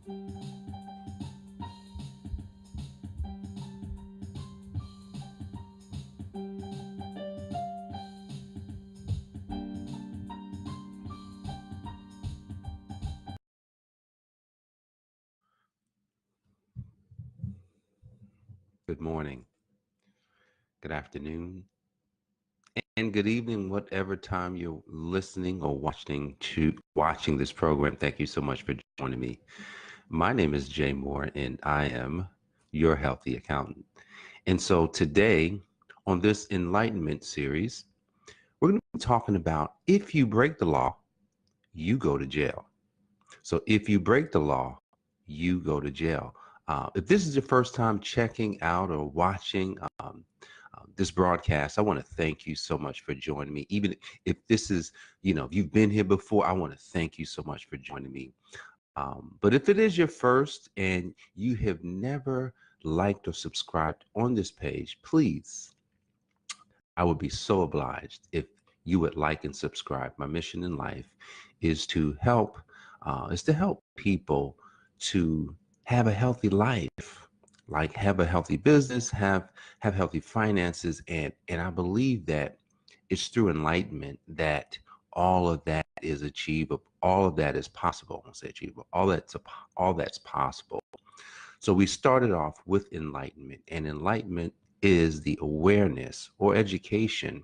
Good morning, good afternoon, and good evening, whatever time you're listening or watching this program. Thank you so much for joining me. My name is Jay Moore, and I am your healthy accountant. And so today, on this enlightenment series, we're going to be talking about if you break the law, you go to jail. So if you break the law, you go to jail. If this is your first time checking out or watching this broadcast, I want to thank you so much for joining me. Even if this is, if you've been here before, I want to thank you so much for joining me. But if it is your first and you have never liked or subscribed on this page, please, I would be so obliged if you would like and subscribe. My mission in life is to help people to have a healthy life, like have a healthy business, have healthy finances, and I believe that it's through enlightenment that all of that is achievable. All of that is possible. I won't say achievable. All that's possible. So we started off with enlightenment, and enlightenment is the awareness or education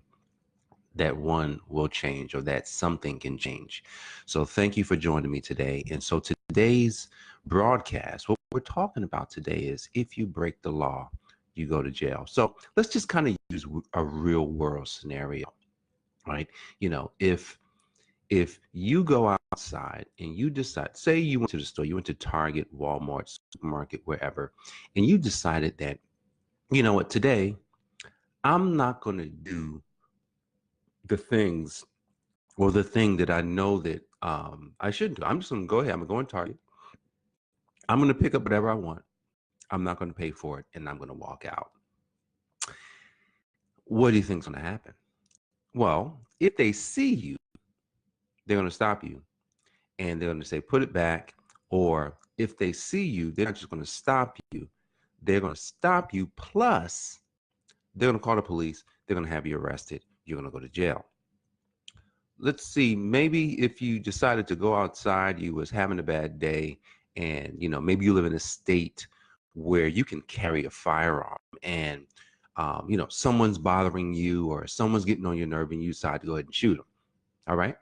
that one will change or that something can change. So thank you for joining me today. And so today's broadcast, what we're talking about today is if you break the law, you go to jail. So let's just kind of use a real world scenario, right? If you go outside and you decide, say you went to the store, you went to Target, Walmart, supermarket, wherever, and you decided that, you know what, today I'm not going to do the things or the thing that I know that I shouldn't do. I'm just going to go ahead. I'm going to go in Target. I'm going to pick up whatever I want. I'm not going to pay for it, and I'm going to walk out. What do you think's going to happen? Well, if they see you, they're going to stop you and they're going to say, put it back. Or if they see you, they're not just going to stop you. They're going to stop you. Plus, they're going to call the police. They're going to have you arrested. You're going to go to jail. Let's see, maybe if you decided to go outside, you was having a bad day, and maybe you live in a state where you can carry a firearm, and someone's bothering you or someone's getting on your nerve, and you decide to go ahead and shoot them. All right.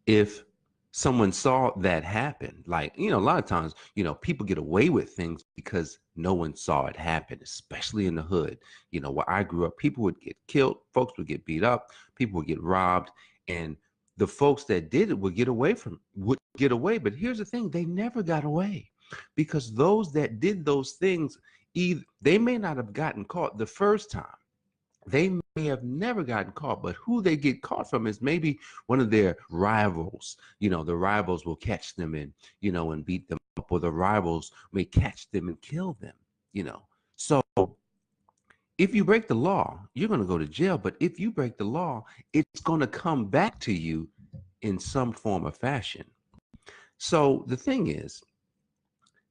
If someone saw that happen, like, a lot of times, people get away with things because no one saw it happen, especially in the hood. Where I grew up, people would get killed, folks would get beat up, people would get robbed, and the folks that did it would get away. But here's the thing, they never got away because those that did those things, either they may not have gotten caught the first time, they may have never gotten caught, but who they get caught from is maybe one of their rivals. The rivals will catch them and beat them up, or the rivals may catch them and kill them. So if you break the law, you're going to go to jail. But if you break the law, it's going to come back to you in some form or fashion. So the thing is,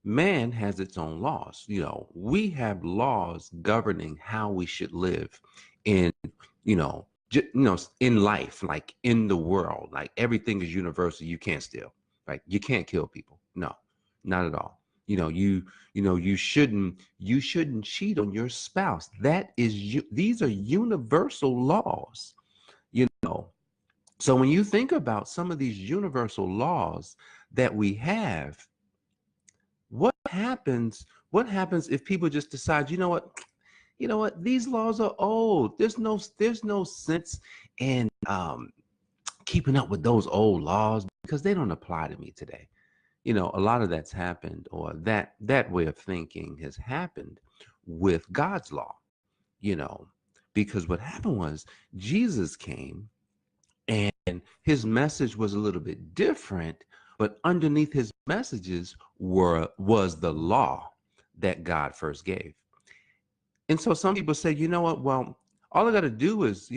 man has its own laws. We have laws governing how we should live in, in life, like in the world. Like everything is universal. You can't steal, right? You can't kill people. No, not at all. You shouldn't cheat on your spouse. That is these are universal laws, you know. So when you think about some of these universal laws that we have, what happens if people just decide, you know what, these laws are old. There's no sense in keeping up with those old laws because they don't apply to me today. A lot of that's happened, or that way of thinking has happened with God's law, you know, because what happened was Jesus came and his message was a little bit different, but underneath his messages was the law that God first gave. And so some people say, you know what, well, all I got to do is,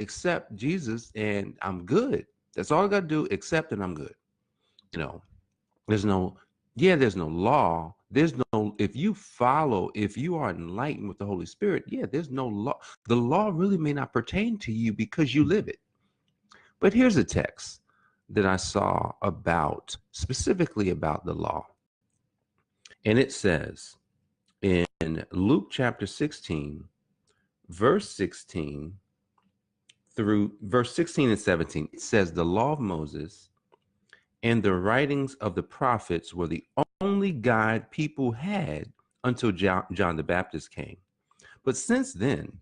accept Jesus and I'm good. That's all I got to do, accept and I'm good. You know, there's no Yeah, there's no law. There's no, if you follow, if you are enlightened with the Holy Spirit, yeah, there's no law. The law really may not pertain to you because you live it. But here's a text that I saw about, specifically about the law. And it says in Luke chapter 16, verse 16 through verse 16 and 17, it says, the law of Moses and the writings of the prophets were the only guide people had until John the Baptist came. But since then,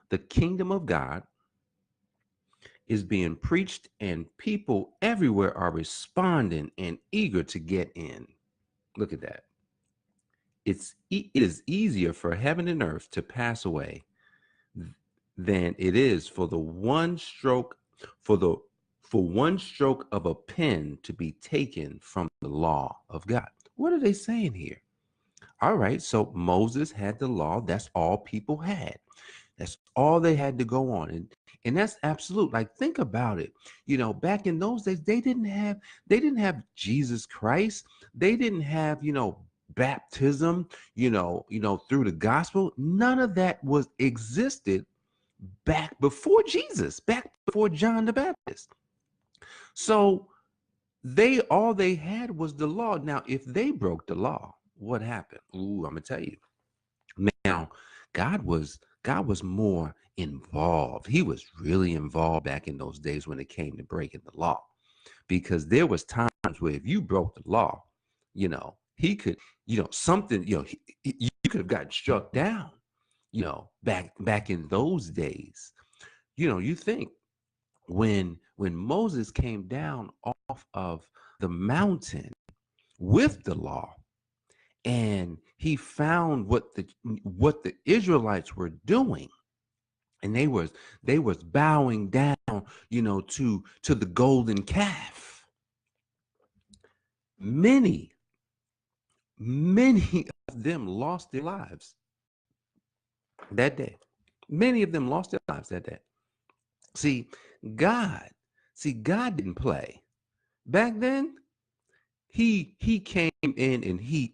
the kingdom of God is being preached, and people everywhere are responding and eager to get in. Look at that. It is easier for heaven and earth to pass away than it is for the one stroke for one stroke of a pen to be taken from the law of God. What are they saying here? All right, so Moses had the law. That's all people had. That's all they had to go on. And that's absolute. Like, think about it. You know, back in those days, they didn't have Jesus Christ. They didn't have, baptism, through the gospel. None of that was existed back before Jesus, back before John the Baptist. So all they had was the law. Now, if they broke the law, what happened? Ooh, I'm gonna tell you. Now, God was more involved. He was really involved back in those days when it came to breaking the law, because there was times where if you broke the law, he could, something, you could have gotten struck down, back in those days. You think when Moses came down off of the mountain with the law, and he found what the Israelites were doing, and they was bowing down, to the golden calf. Many of them lost their lives that day. Many of them lost their lives that day. See, God, God didn't play. Back then, he came in and he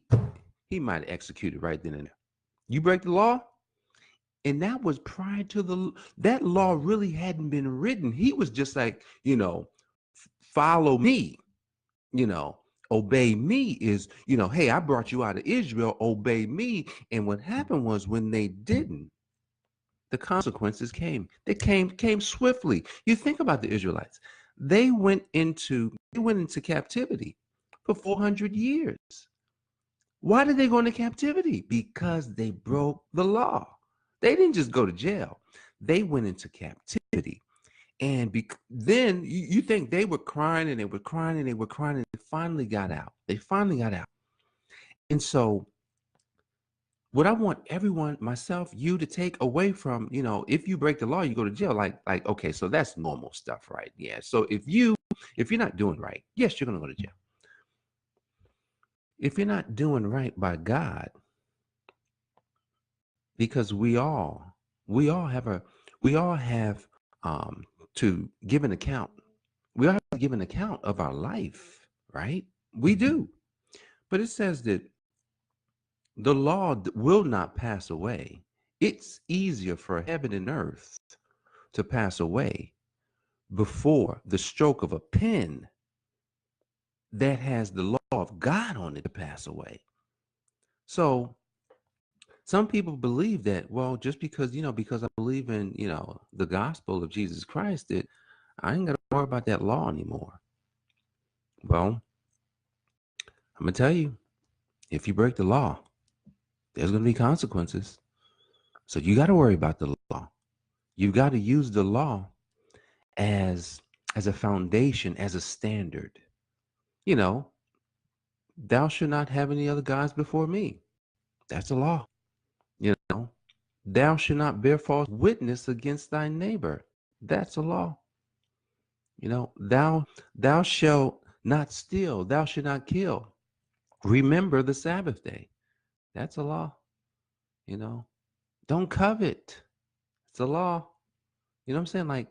might have executed right then and there. You break the law, and that was prior to that law really hadn't been written. He was just like, follow me, you know, obey me is, hey, I brought you out of Israel, obey me. And what happened was, when they didn't, the consequences came. They came swiftly. You think about the Israelites. They went into captivity for 400 years. Why did they go into captivity? Because they broke the law. They didn't just go to jail. They went into captivity. And then you think they were crying and they were crying and they were crying, and they finally got out. They finally got out. And so what I want everyone, myself, you, to take away from, if you break the law, you go to jail. Like, okay, so that's normal stuff, right? Yeah. So if you're not doing right, yes, you're gonna go to jail. If you're not doing right by God, because we all have to give an account. We all have to give an account of our life, right? We do. But it says that the law will not pass away. It's easier for heaven and earth to pass away before the stroke of a pen that has the law of God on it to pass away. So some people believe that, well, just because I believe in, the gospel of Jesus Christ, that I ain't got to worry about that law anymore. Well, I'm going to tell you, if you break the law, there's going to be consequences. So you got to worry about the law. You've got to use the law as a foundation, as a standard. Thou shalt not have any other gods before me. That's a law. You know, thou shalt not bear false witness against thy neighbor. That's a law. Thou shalt not steal. Thou shalt not kill. Remember the Sabbath day. That's a law. Don't covet. It's a law. You know what I'm saying? Like,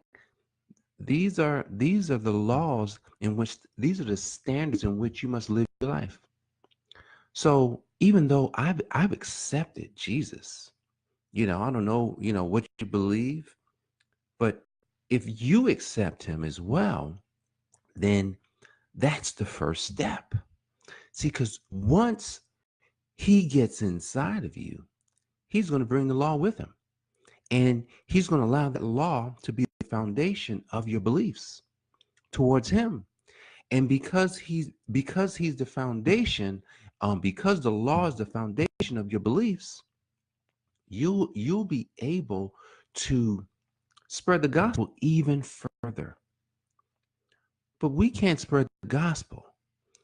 these are the laws in which, these are the standards in which you must live your life. So even though I've accepted Jesus, I don't know, what you believe, but if you accept him as well, then that's the first step. See, because once he gets inside of you, he's going to bring the law with him. And he's going to allow that law to be the foundation of your beliefs towards him. And because he's the foundation, because the law is the foundation of your beliefs, you'll be able to spread the gospel even further. But we can't spread the gospel.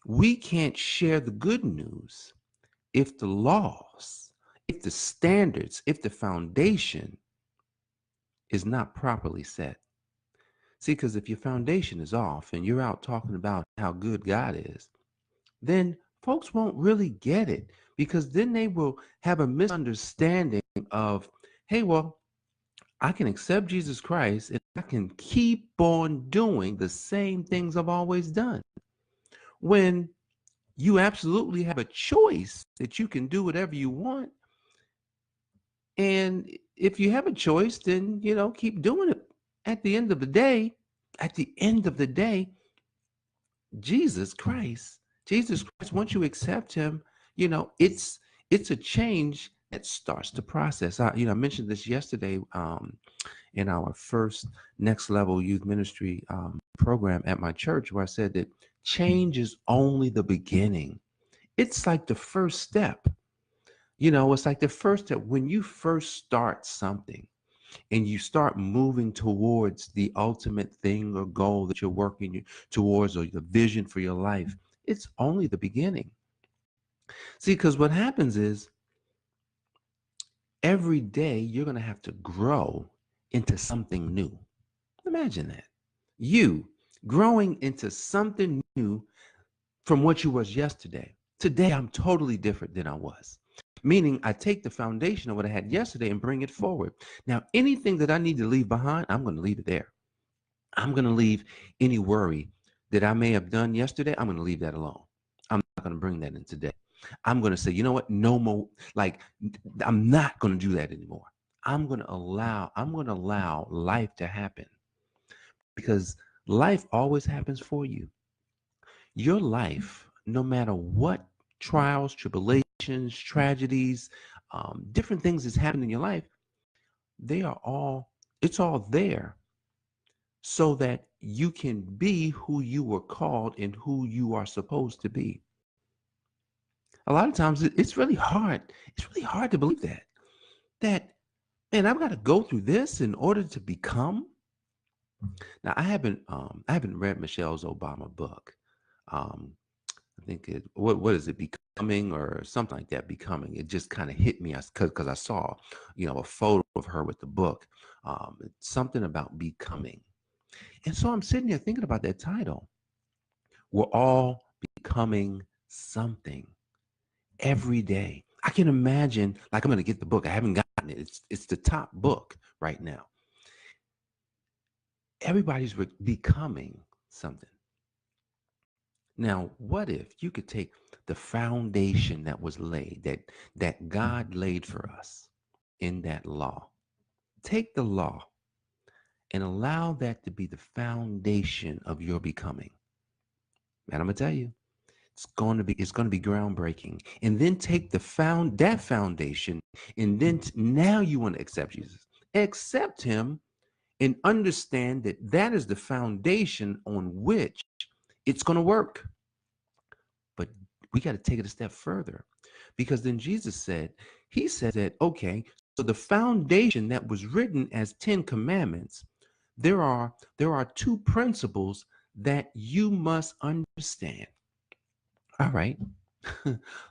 We can't share the good news if the laws, if the standards, if the foundation is not properly set. See, because if your foundation is off and you're out talking about how good God is, then folks won't really get it, because then they will have a misunderstanding of, hey, well, I can accept Jesus Christ and I can keep on doing the same things I've always done. When you absolutely have a choice that you can do whatever you want. And if you have a choice, then, keep doing it. At the end of the day, at the end of the day, Jesus Christ, Jesus Christ, once you accept him, it's a change that starts the process. I mentioned this yesterday in our first Next Level Youth Ministry program at my church, where I said that change is only the beginning. It's like the first step. It's like the first step when you first start something and you start moving towards the ultimate thing or goal that you're working towards, or the vision for your life. It's only the beginning. See, because what happens is every day you're going to have to grow into something new. Imagine that. You growing into something new from what you was yesterday. Today, I'm totally different than I was. Meaning, I take the foundation of what I had yesterday and bring it forward. Now, anything that I need to leave behind, I'm going to leave it there. I'm going to leave any worry that I may have done yesterday. I'm going to leave that alone. I'm not going to bring that in today. I'm going to say, you know what? No more. Like, I'm not going to do that anymore. I'm going to allow life to happen, because life always happens for you. Your life, no matter what trials, tribulations, tragedies, different things that's happened in your life, it's all there so that you can be who you were called and who you are supposed to be. A lot of times it's really hard. It's really hard to believe that, man, I've got to go through this in order to become. Now, I haven't read Michelle's Obama book. Um, I think what is it, Becoming or something like that, Becoming. It just kind of hit me because I saw, a photo of her with the book, something about becoming. And so I'm sitting there thinking about that title. We're all becoming something every day. I can imagine, like, I'm going to get the book. I haven't gotten it. It's the top book right now. Everybody's becoming something. Now, what if you could take the foundation that was laid, that God laid for us in that law, take the law and allow that to be the foundation of your becoming. And I'm gonna tell you, it's going to be groundbreaking. And then take that foundation, and then now you want to accept Jesus. Accept him and understand that that is the foundation on which it's going to work. But we got to take it a step further, because then he said that, okay, so the foundation that was written as 10 commandments, there are two principles that you must understand. All right.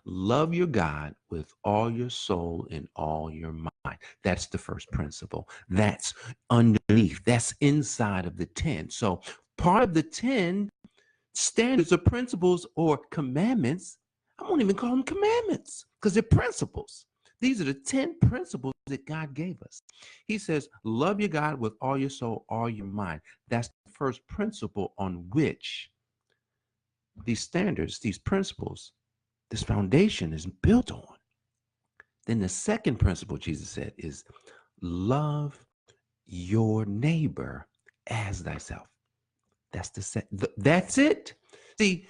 Love your God with all your soul and all your mind. That's the first principle. That's underneath. That's inside of the 10. So part of the 10 standards or principles or commandments, I won't even call them commandments because they're principles. These are the 10 principles that God gave us. He says, love your God with all your soul, all your mind. That's the first principle on which these standards, these principles this foundation is built on. Then the second principle Jesus said is love your neighbor as thyself. That's it. See,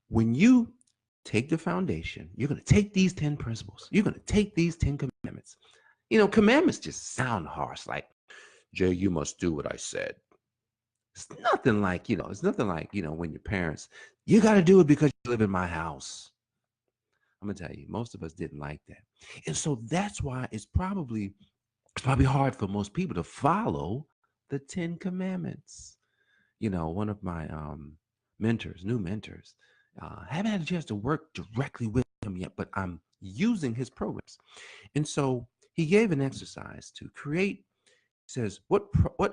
when you take the foundation, you're going to take these 10 principles. You're going to take these 10 commandments. Commandments just sound harsh, like, Jay, you must do what I said. It's nothing like, when your parents, you got to do it because you live in my house. I'm going to tell you, most of us didn't like that. And so that's why it's probably hard for most people to follow the 10 commandments. One of my new mentors, haven't had a chance to work directly with him yet, but I'm using his programs. And so he gave an exercise to create. He says, what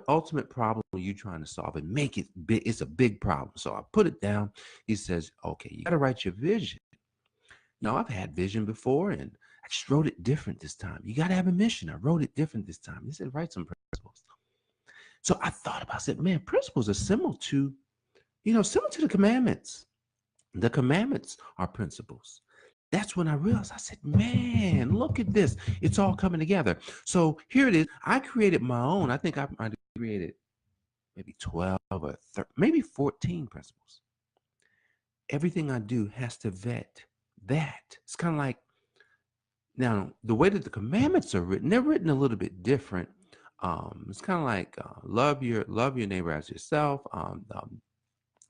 ultimate problem are you trying to solve, and make it big? It's a big problem. So I put it down. He says, okay, you got to write your vision. I've had vision before, and I just wrote it different this time. You got to have a mission. I wrote it different this time. He said, write some principles. So I thought about, I said, man, principles are similar to the commandments. The commandments are principles. That's when I realized, I said, man, look at this. It's all coming together. So here it is. I created my own. I think I created maybe 12 or 13, maybe 14 principles. Everything I do has to vet that. It's kind of like, now, the way that the commandments are written, they're written a little bit different. It's kind of like love your neighbor as yourself.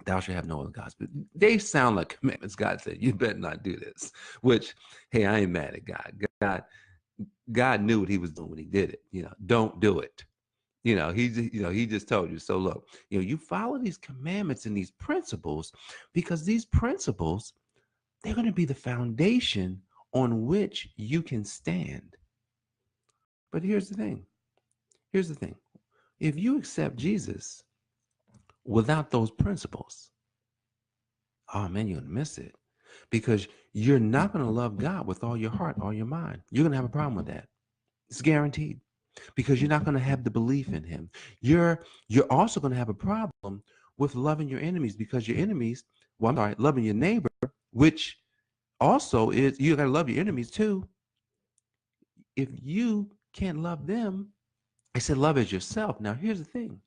Thou shalt have no other gods. But they sound like commandments. God said, you better not do this. Which, hey, I ain't mad at God. God knew what he was doing when he did it. Don't do it. He just told you. So look, you follow these commandments and these principles, because these principles, they're going to be the foundation on which you can stand. But here's the thing. If you accept Jesus without those principles, oh man, you're going to miss it, because you're not going to love God with all your heart, all your mind. You're going to have a problem with that. It's guaranteed, because you're not going to have the belief in him. You're also going to have a problem with loving your enemies, because your enemies, loving your neighbor, which also is, you got to love your enemies too. If you can't love them, I said love as yourself. Now here's the thing,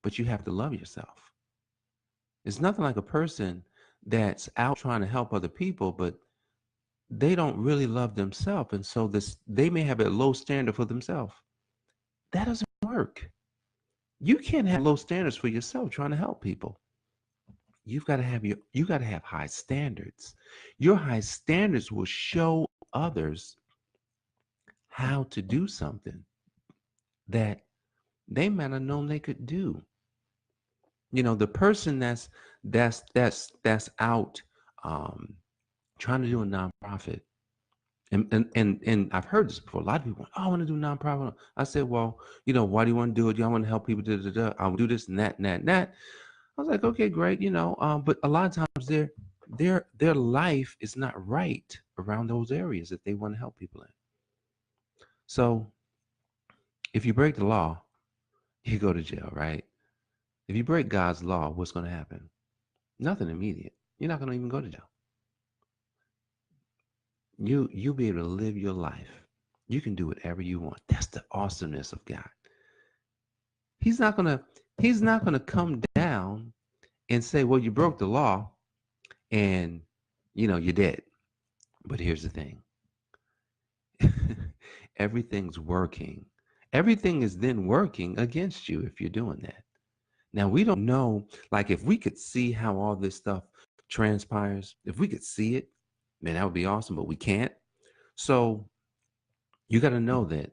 but you have to love yourself. It's nothing like a person that's out trying to help other people, but they don't really love themselves. And so they may have a low standard for themselves. That doesn't work. You can't have low standards for yourself trying to help people. You got to have high standards. Your high standards will show others how to do something that they might have known they could do. The person that's out trying to do a nonprofit, and I've heard this before. A lot of people, I want to do a nonprofit. I said, well, why do you want to do it? Do you want to help people? I'll do this and that and that and that. I was like, okay, great, but a lot of times their life is not right around those areas that they want to help people in. So if you break the law, you go to jail, right? If you break God's law, what's going to happen? Nothing immediate. You're not going to even go to jail. You'll be able to live your life. You can do whatever you want. That's the awesomeness of God. He's not gonna come down and say, well, you broke the law and you're dead. But here's the thing. Everything's working. Everything is then working against you if you're doing that. Now, we don't know, like, if we could see how all this stuff transpires, if we could see it, man, that would be awesome, but we can't. So you got to know that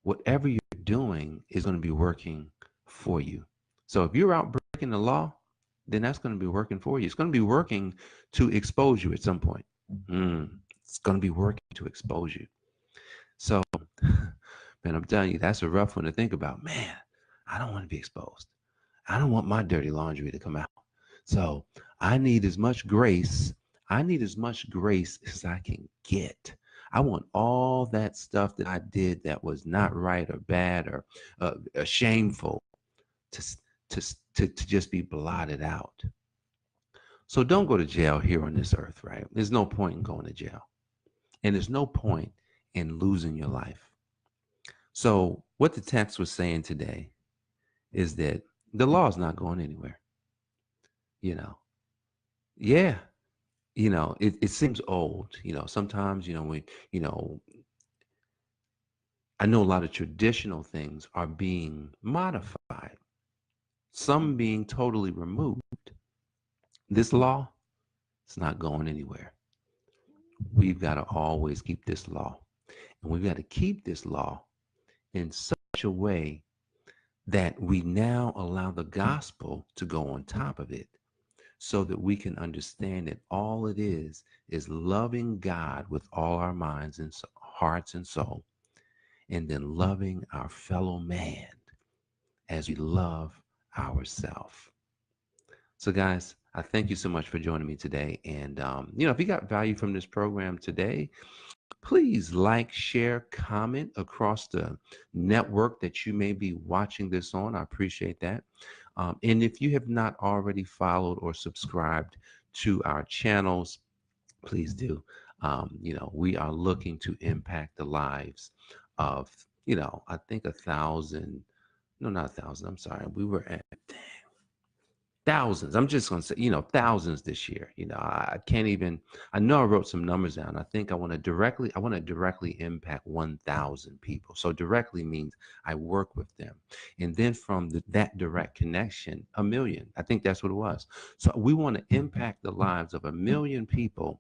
whatever you're doing is going to be working for you. So if you're out breaking the law, then that's going to be working for you. It's going to be working to expose you at some point. It's going to be working to expose you. So, man, I'm telling you, that's a rough one to think about. Man, I don't want to be exposed. I don't want my dirty laundry to come out. So I need as much grace. I need as much grace as I can get. I want all that stuff that I did that was not right or bad or shameful to just be blotted out. So don't go to jail here on this earth, right? There's no point in going to jail. And there's no point in losing your life. So what the text was saying today is that the law is not going anywhere. You know, yeah, it seems old. Sometimes, you know, I know a lot of traditional things are being modified, some being totally removed. This law, it's not going anywhere. We've got to always keep this law. And we've got to keep this law in such a way that we now allow the gospel to go on top of it so that we can understand that all it is loving God with all our minds and hearts and soul, and then loving our fellow man as we love ourselves. So, guys, I thank you so much for joining me today. And, if you got value from this program today, please like, share, comment across the network that you may be watching this on. I appreciate that. And if you have not already followed or subscribed to our channels, please do. We are looking to impact the lives of, I think 1,000, no, not 1,000, I'm sorry. We were at thousands. I'm just going to say, thousands this year. I can't even, I know I wrote some numbers down. I think I want to directly impact 1,000 people. So directly means I work with them. And then from that direct connection, 1,000,000. I think that's what it was. So we want to impact the lives of 1,000,000 people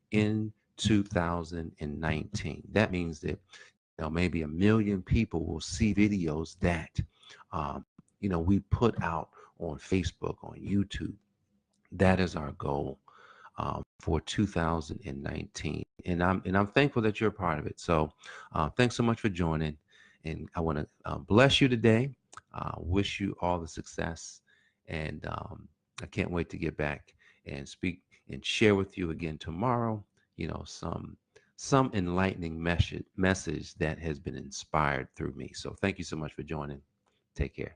in 2019. That means that, maybe 1,000,000 people will see videos that, we put out on Facebook, on YouTube. That is our goal for 2019, and I'm thankful that you're a part of it. So, thanks so much for joining, and I want to bless you today. Wish you all the success, and I can't wait to get back and speak and share with you again tomorrow. Some enlightening message that has been inspired through me. So, thank you so much for joining. Take care.